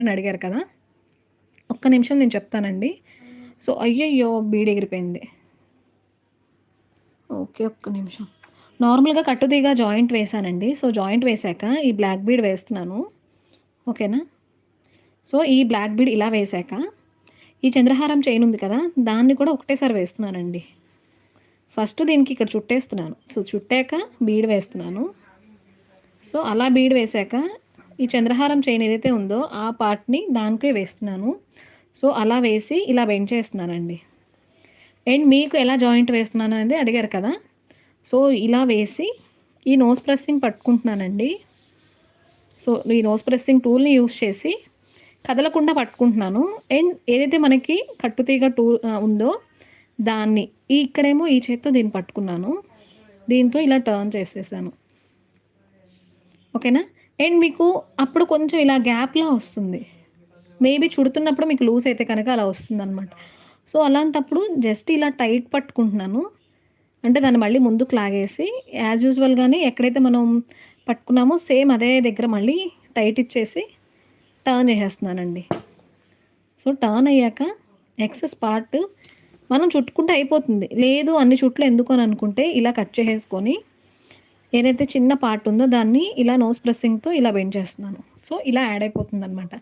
అని అడిగారు కదా! ఒక్క నిమిషం నేను చెప్తానండి. సో, అయ్యయ్యో! బీడ్ ఎగిరిపోయింది. ఓకే. ఒక్క నిమిషం. నార్మల్‌గా కట్టుతీగ జాయింట్ వేశానండి. సో, జాయింట్ వేశాక ఈ బ్లాక్ బీడ్ వేస్తున్నాను. ఓకేనా? సో, ఈ బ్లాక్ బీడ్ ఇలా వేశాక, ఈ చంద్రహారం చైన్ ఉంది కదా! దాన్ని కూడా ఒకటేసారి వేస్తున్నానండి. ఫస్ట్ దీనికి ఇక్కడ చుట్టేస్తున్నాను. సో, చుట్టాక బీడ్ వేస్తున్నాను. సో, అలా బీడ్ వేశాక, ఈ చంద్రహారం చైన్ ఏదైతే ఉందో ఆ పార్ట్‌ని దానికే వేస్తున్నాను. సో, అలా వేసి ఇలా బెండ్ చేస్తున్నానండి. అండ్ మీకు ఎలా జాయింట్ వేస్తున్నాననేది అడిగారు కదా! సో, ఇలా వేసి ఈ నోస్ ప్రెస్సింగ్ పట్టుకుంటున్నానండి. సో, ఈ నోస్ ప్రెస్సింగ్ టూల్‌ని యూజ్ చేసి కదలకుండా పట్టుకుంటున్నాను. అండ్ ఏదైతే మనకి కట్టుతీగ ఉందో దాన్ని ఇక్కడేమో ఈ చేత్తో దీన్ని పట్టుకున్నాను. దీంతో ఇలా టర్న్ చేసేసాను. ఓకేనా? అండ్ మీకు అప్పుడు కొంచెం ఇలా గ్యాప్‌లా వస్తుంది. మేబీ చుడుతున్నప్పుడు మీకు లూజ్ అయితే కనుక అలా వస్తుందనమాట. సో, అలాంటప్పుడు జస్ట్ ఇలా టైట్ పట్టుకుంటున్నాను. అంటే దాన్ని మళ్ళీ ముందుకు లాగేసి యాజ్ యూజువల్‌గానే ఎక్కడైతే మనం పట్టుకున్నామో సేమ్ అదే దగ్గర మళ్ళీ టైట్ ఇచ్చేసి టర్న్ చేసేస్తున్నానండి. సో, టర్న్ అయ్యాక ఎక్సెస్ పార్ట్ మనం చుట్టుకుంటే అయిపోతుంది. లేదు అన్ని చుట్లు ఎందుకు అని అనుకుంటే ఇలా కట్ చేసేసుకొని ఏదైతే చిన్న పార్ట్ ఉందో దాన్ని ఇలా నోస్ ప్రెస్సింగ్‌తో ఇలా బెండ్ చేస్తున్నాను. సో, ఇలా యాడ్ అయిపోతుందనమాట.